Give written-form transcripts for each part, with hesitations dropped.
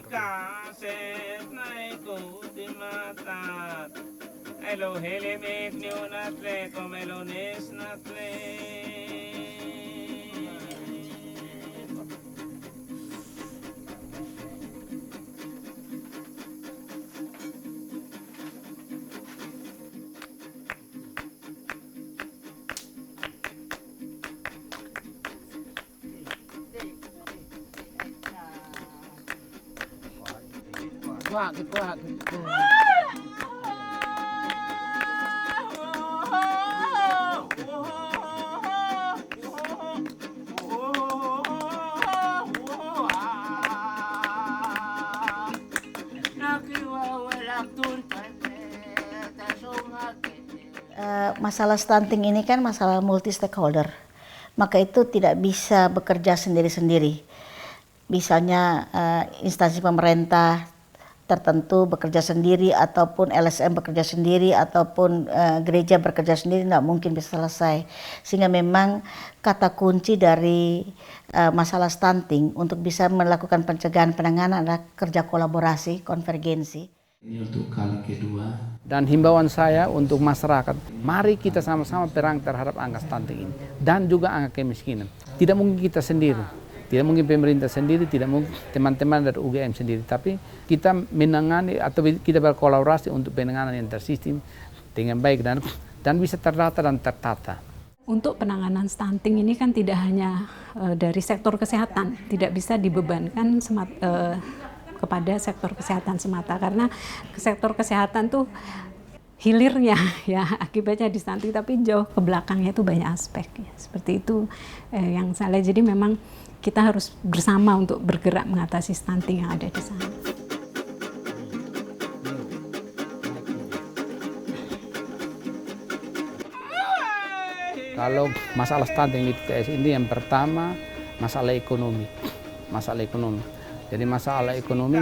Kaset na ikuti matat. Elo helemek neonatle komelones natle. Wah, gitu. Masalah stunting ini kan masalah multi stakeholder, maka itu tidak bisa bekerja sendiri-sendiri. Misalnya instansi pemerintah tertentu bekerja sendiri, ataupun LSM bekerja sendiri, ataupun gereja bekerja sendiri, tidak mungkin bisa selesai. Sehingga memang kata kunci dari masalah stunting untuk bisa melakukan pencegahan penanganan adalah kerja kolaborasi, konvergensi. Ini untuk kali kedua. Dan himbauan saya untuk masyarakat, mari kita sama-sama perang terhadap angka stunting ini dan juga angka kemiskinan. Tidak mungkin kita sendiri, tidak mungkin pemerintah sendiri, tidak mungkin teman-teman dari UGM sendiri, tapi kita menangani atau kita berkolaborasi untuk penanganan yang tersistem dengan baik dan bisa terdata dan tertata. Untuk penanganan stunting ini kan tidak hanya dari sektor kesehatan, tidak bisa dibebankan kepada sektor kesehatan semata, karena sektor kesehatan tuh hilirnya ya akibatnya di stunting, tapi jauh ke belakangnya itu banyak aspek ya. Seperti itu yang saya lihat. Jadi memang kita harus bersama untuk bergerak mengatasi stunting yang ada di sana. Kalau masalah stunting di TTS ini yang pertama masalah ekonomi. Jadi masalah ekonomi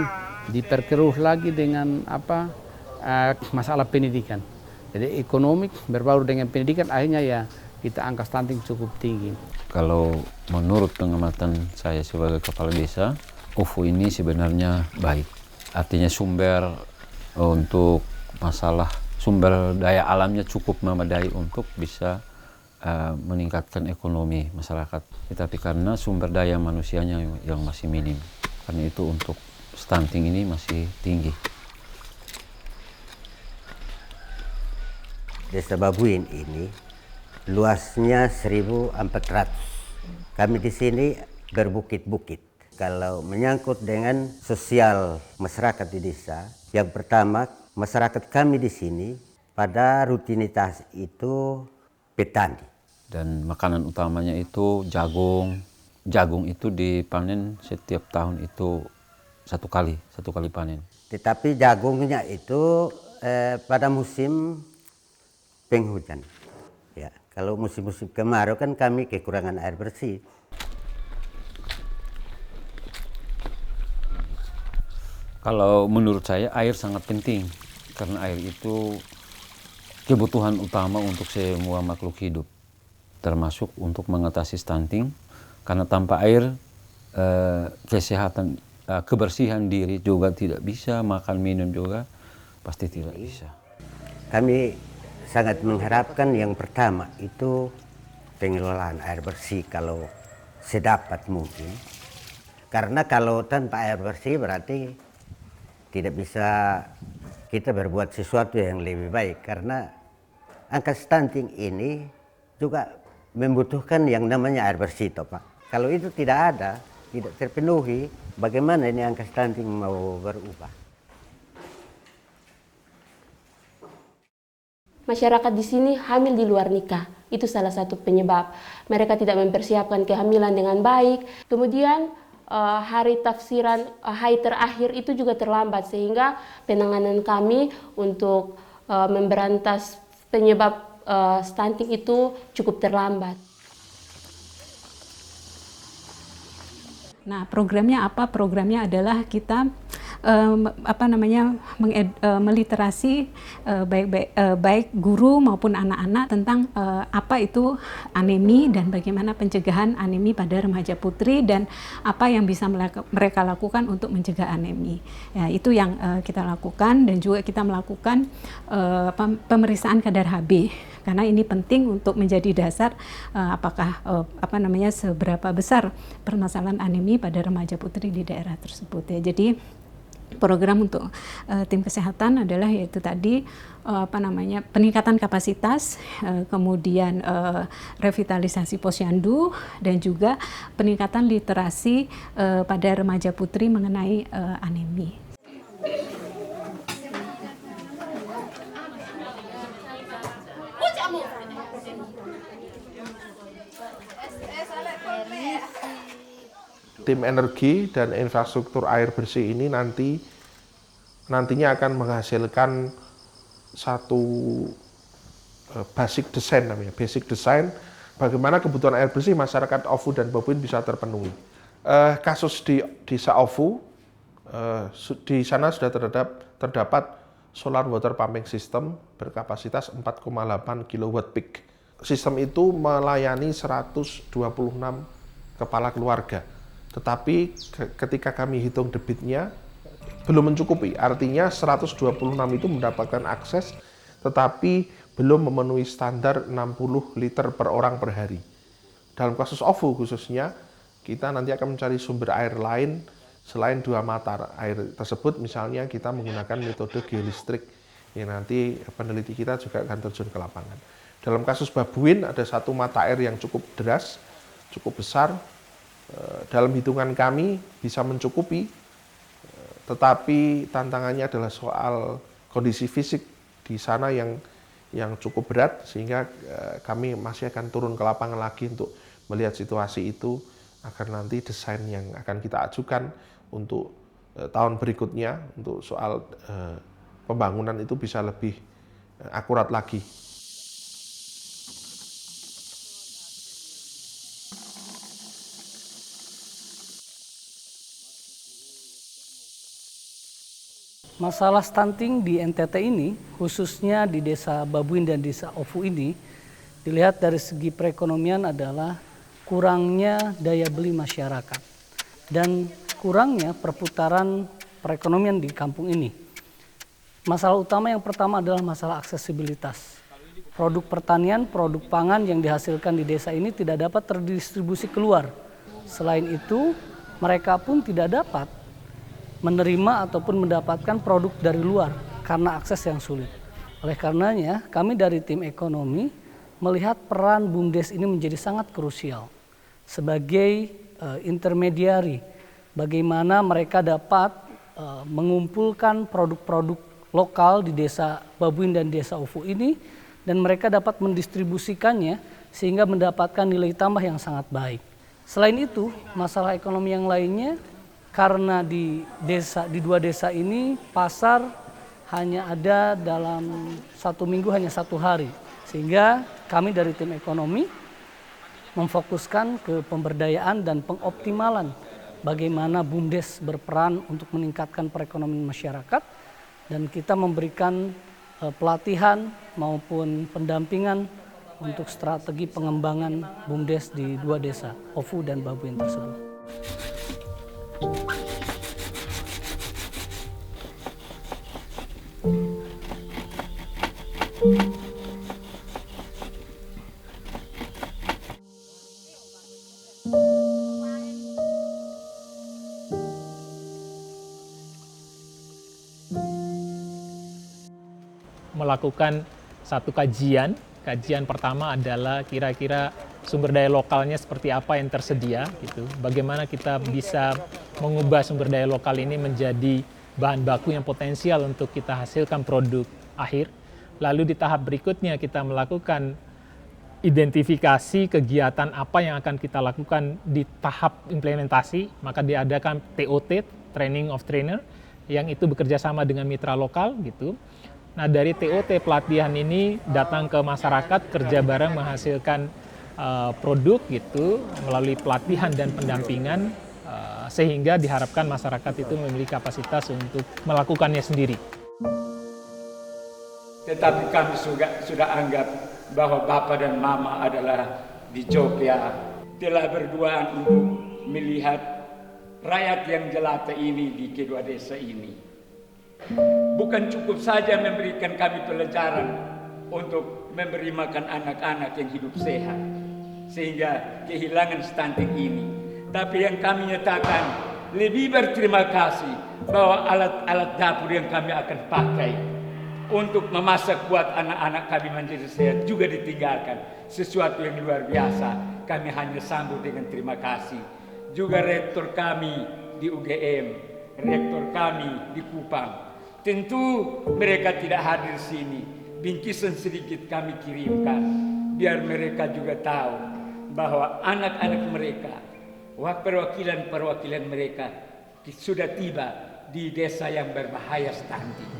diperkeruh lagi dengan masalah pendidikan. Jadi ekonomi berbaur dengan pendidikan, akhirnya ya kita angka stunting cukup tinggi. Kalau menurut pengamatan saya sebagai kepala desa, UFO ini sebenarnya baik. Artinya sumber untuk masalah sumber daya alamnya cukup memadai untuk bisa meningkatkan ekonomi masyarakat. Tetapi karena sumber daya manusianya yang masih minim, karena itu untuk stunting ini masih tinggi. Desa Babuin ini luasnya 1.400. Kami di sini berbukit-bukit. Kalau menyangkut dengan sosial masyarakat di desa, yang pertama masyarakat kami di sini pada rutinitas itu petani. Dan makanan utamanya itu jagung. Jagung itu dipanen setiap tahun itu satu kali panen. Tetapi jagungnya itu pada musim penghujan. Ya, kalau musim-musim kemarau kan kami kekurangan air bersih. Kalau menurut saya air sangat penting, karena air itu kebutuhan utama untuk semua makhluk hidup, termasuk untuk mengatasi stunting. Karena tanpa air kesehatan, kebersihan diri juga tidak bisa, makan minum juga pasti tidak bisa. Kami sangat mengharapkan yang pertama itu pengelolaan air bersih kalau sedapat mungkin. Karena kalau tanpa air bersih berarti tidak bisa kita berbuat sesuatu yang lebih baik. Karena angka stunting ini juga membutuhkan yang namanya air bersih, toh Pak. Kalau itu tidak ada, tidak terpenuhi, bagaimana ini angka stunting mau berubah? Masyarakat di sini hamil di luar nikah, itu salah satu penyebab. Mereka tidak mempersiapkan kehamilan dengan baik. Kemudian hari tafsiran haid terakhir itu juga terlambat, sehingga penanganan kami untuk memberantas penyebab stunting itu cukup terlambat. Nah, programnya apa? Programnya adalah kita meliterasi baik guru maupun anak-anak tentang apa itu anemi dan bagaimana pencegahan anemi pada remaja putri dan apa yang bisa mereka lakukan untuk mencegah anemi. Ya, itu yang kita lakukan, dan juga kita melakukan pemeriksaan kadar Hb. Karena ini penting untuk menjadi dasar apakah seberapa besar permasalahan anemi pada remaja putri di daerah tersebut ya. Jadi program untuk tim kesehatan adalah yaitu tadi peningkatan kapasitas, kemudian revitalisasi posyandu, dan juga peningkatan literasi pada remaja putri mengenai anemi. Tim energi dan infrastruktur air bersih ini nantinya akan menghasilkan satu basic design namanya, basic design bagaimana kebutuhan air bersih masyarakat Ofu dan Babuin bisa terpenuhi. Kasus di desa Ofu, di sana sudah terdapat solar water pumping system berkapasitas 4,8 kW peak. Sistem itu melayani 126 kepala keluarga. Tetapi ketika kami hitung debitnya belum mencukupi, artinya 126 itu mendapatkan akses tetapi belum memenuhi standar 60 liter per orang per hari. Dalam kasus Ofu khususnya, kita nanti akan mencari sumber air lain selain 2 mata air tersebut, misalnya kita menggunakan metode geolistrik yang nanti peneliti kita juga akan terjun ke lapangan. Dalam kasus Babuin ada 1 mata air yang cukup deras, cukup besar, dalam hitungan kami bisa mencukupi, tetapi tantangannya adalah soal kondisi fisik di sana yang cukup berat, sehingga kami masih akan turun ke lapangan lagi untuk melihat situasi itu agar nanti desain yang akan kita ajukan untuk tahun berikutnya untuk soal pembangunan itu bisa lebih akurat lagi. Masalah stunting di NTT ini, khususnya di desa Babuin dan desa Ofu ini, dilihat dari segi perekonomian adalah kurangnya daya beli masyarakat dan kurangnya perputaran perekonomian di kampung ini. Masalah utama yang pertama adalah masalah aksesibilitas. Produk pertanian, produk pangan yang dihasilkan di desa ini tidak dapat terdistribusi keluar. Selain itu, mereka pun tidak dapat menerima ataupun mendapatkan produk dari luar karena akses yang sulit. Oleh karenanya, kami dari tim ekonomi melihat peran BUMDes ini menjadi sangat krusial sebagai intermediari, bagaimana mereka dapat mengumpulkan produk-produk lokal di desa Babuin dan desa Ofu ini, dan mereka dapat mendistribusikannya sehingga mendapatkan nilai tambah yang sangat baik. Selain itu, masalah ekonomi yang lainnya, karena di 2 desa ini pasar hanya ada dalam 1 minggu hanya 1 hari, sehingga kami dari tim ekonomi memfokuskan ke pemberdayaan dan pengoptimalan bagaimana BUMDes berperan untuk meningkatkan perekonomian masyarakat, dan kita memberikan pelatihan maupun pendampingan untuk strategi pengembangan BUMDes di 2 desa Ofu dan Babuin tersebut. Melakukan satu kajian pertama adalah kira-kira sumber daya lokalnya seperti apa yang tersedia gitu. Bagaimana kita bisa mengubah sumber daya lokal ini menjadi bahan baku yang potensial untuk kita hasilkan produk akhir. Lalu di tahap berikutnya kita melakukan identifikasi kegiatan apa yang akan kita lakukan di tahap implementasi, maka diadakan TOT, Training of Trainer, yang itu bekerja sama dengan mitra lokal gitu. Nah, dari TOT pelatihan ini datang ke masyarakat, kerja bareng menghasilkan produk gitu melalui pelatihan dan pendampingan sehingga diharapkan masyarakat itu memiliki kapasitas untuk melakukannya sendiri. Tetapi kami sudah anggap bahwa Bapak dan Mama adalah di Jogja telah berduaan untuk melihat rakyat yang jelata ini di kedua desa ini. Bukan cukup saja memberikan kami pelajaran untuk memberi makan anak-anak yang hidup sehat sehingga kehilangan stunting ini, tapi yang kami nyatakan lebih berterima kasih bahwa alat-alat dapur yang kami akan pakai untuk memasak buat anak-anak kami menjadi sehat juga ditinggalkan. Sesuatu yang luar biasa. Kami hanya sambut dengan terima kasih. Juga rektor kami di UGM, rektor kami di Kupang. Tentu mereka tidak hadir sini. Bingkisan sedikit kami kirimkan biar mereka juga tahu bahwa anak-anak mereka, perwakilan-perwakilan mereka sudah tiba di desa yang berbahaya stunting.